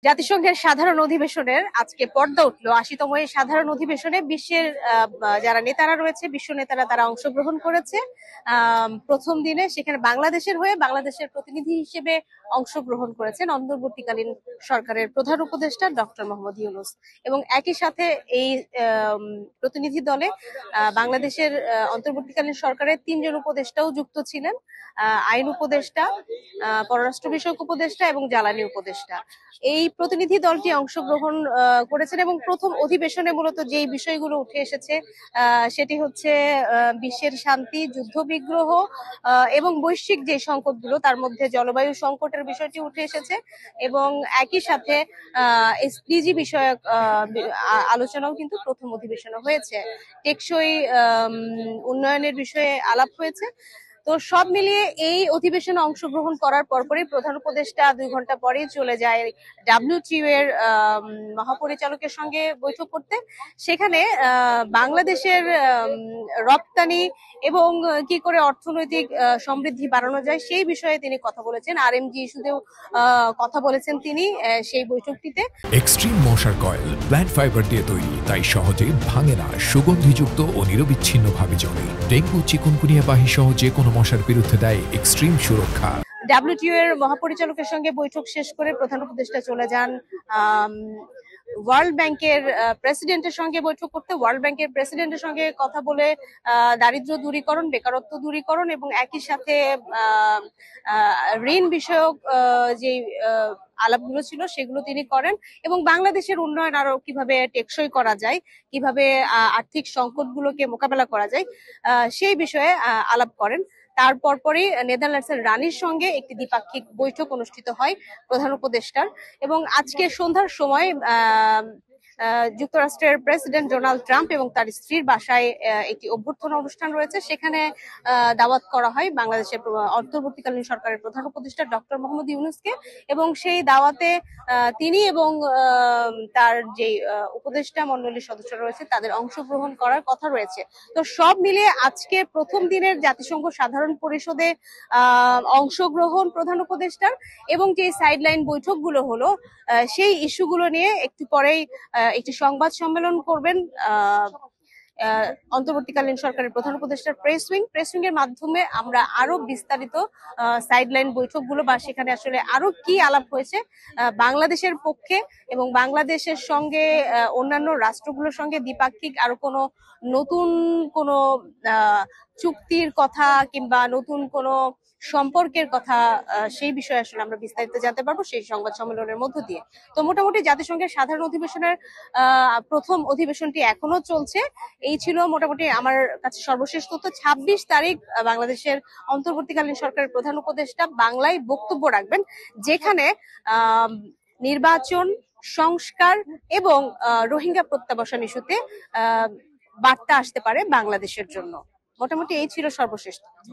জাতিসংঘের সাধারণ অধিবেশনের আজকে পর্দা উঠলো ৮০তম এই সাধারণ অধিবেশনে বিশ্বের যারা নেতারা রয়েছে, বিশ্ব নেতারা তারা অংশগ্রহণ করেছে। প্রথম দিনে সেখানে বাংলাদেশের প্রতিনিধি হিসেবে অংশগ্রহণ করেছেন অন্তর্বর্তীকালীন সরকারের প্রধান উপদেষ্টা ডক্টর মোহাম্মদ ইউনূস। এবং একই সাথে এই প্রতিনিধি দলে বাংলাদেশের অন্তর্বর্তীকালীন সরকারের ৩ জন উপদেষ্টাও যুক্ত ছিলেন। আইন উপদেষ্টা, পররাষ্ট্র বিষয়ক উপদেষ্টা এবং জ্বালানি উপদেষ্টা। এই প্রতিনিধি দলটি অংশগ্রহণ করেছেন এবং প্রথম অধিবেশনে মূলত যেই বিষয়গুলো উঠে এসেছে সেটি হচ্ছে বিশ্বের শান্তি, যুদ্ধবিগ্রহ এবং বৈশ্বিক যে সংকটগুলো, তার মধ্যে জলবায়ু সংকটের বিষয়টি উঠে এসেছে এবং একই সাথে এসডিজি বিষয়ক আলোচনাও কিন্তু প্রথম অধিবেশনে হয়েছে। টেকসই উন্নয়নের বিষয়ে আলাপ হয়েছে। তো সব মিলিয়ে এই অধিবেশনে অংশগ্রহণ করার পরপরই প্রধান উপদেষ্টা ২ ঘন্টা পরেই চলে যায় WTO এর মহাপরিচালকের সঙ্গে বৈঠক করতে। সেখানে বাংলাদেশের রপ্তানি এবং কি করে অর্থনৈতিক সমৃদ্ধি বাড়ানো যায় সেই বিষয়ে তিনি কথা বলেছেন। RMG ইস্যুতেও কথা বলেছেন তিনি সেই বৈঠকটিতে। এক্সট্রিম মশার কয়েল প্ল্যান্ট ফাইবার দিয়ে তৈরি, তাই সহজে ভাঙে না, সুগন্ধিযুক্ত ও নিরবিচ্ছিন্নভাবে জ্বলে। ডেঙ্গু, চিকুনগুনিয়া বাহি সহ যে কোনো মশার বিরুদ্ধে দেয় এক্সট্রিম সুরক্ষা। WTO এর মহাপরিচালকের সঙ্গে বৈঠক শেষ করে প্রধান উপদেষ্টা চলে যান ওয়ার্ল্ড ব্যাংকের প্রেসিডেন্টের সঙ্গে বৈঠক করতে। ওয়ার্ল্ড ব্যাংকের প্রেসিডেন্টের সঙ্গে কথা বলে দারিদ্র্য দূরীকরণ, বেকারত্ব দূরীকরণ এবং একই সাথে ঋণ বিষয়ক যে আলাপগুলো ছিল সেগুলো তিনি করেন এবং বাংলাদেশের উন্নয়ন আরো কিভাবে টেকসই করা যায়, কিভাবে আর্থিক সংকটগুলোকে মোকাবেলা করা যায় সেই বিষয়ে আলাপ করেন। তারপর পরই নেদারল্যান্ডসের রানীর সঙ্গে একটি দ্বিপাক্ষিক বৈঠক অনুষ্ঠিত হয় প্রধান উপদেষ্টার। এবং আজকে সন্ধ্যার সময় যুক্তরাষ্ট্রের প্রেসিডেন্ট ডোনাল্ড ট্রাম্প এবং তার স্ত্রীর বাসায় একটি অভ্যর্থনা অনুষ্ঠান রয়েছে। সেখানে দাওয়াত করা হয় বাংলাদেশের অন্তর্বর্তীকালীন সরকারের প্রধান উপদেষ্টা ডক্টর মোহাম্মদ ইউনূসকে এবং সেই দাওয়াতে তিনি এবং তার যে উপদেষ্টা মণ্ডলীর সদস্য রয়েছে তাদের অংশগ্রহণ করার কথা রয়েছে। তো সব মিলিয়ে আজকে প্রথম দিনের জাতিসংঘ সাধারণ পরিষদে অংশগ্রহণ প্রধান উপদেষ্টার এবং যে সাইডলাইন বৈঠকগুলো হলো সেই ইস্যুগুলো নিয়ে একটু পরেই একটি সংবাদ সম্মেলন করবেন অন্তর্বর্তীকালীন সরকারের প্রধান উপদেষ্টার প্রেস উইং এর মাধ্যমে আমরা আরো বিস্তারিত সাইডলাইন বৈঠকগুলো বা সেখানে আসলে আরো কি আলাপ হয়েছে বাংলাদেশের পক্ষে এবং বাংলাদেশের সঙ্গে অন্যান্য রাষ্ট্রগুলোর সঙ্গে দ্বিপাক্ষিক আরো কোনো নতুন কোনো চুক্তির কথা কিংবা নতুন কোনো সম্পর্কের কথা সেই বিষয়ে আসলে আমরা বিস্তারিত জানতে পারবো সেই সংবাদ সম্মেলনের মধ্য দিয়ে। তো মোটামুটি জাতিসংঘের সাধারণ অধিবেশনের প্রথম অধিবেশনটি এখনো চলছে। এই ছিল মোটামুটি আমার কাছে সর্বশেষ তথ্য। ২৬ তারিখ বাংলাদেশের অন্তর্বর্তীকালীন সরকারের প্রধান উপদেষ্টা বাংলায় বক্তব্য রাখবেন, যেখানে নির্বাচন, সংস্কার এবং রোহিঙ্গা প্রত্যাবাসন ইস্যুতে বার্তা আসতে পারে বাংলাদেশের জন্য। মোটামুটি এই ছিল সর্বশেষ তথ্য।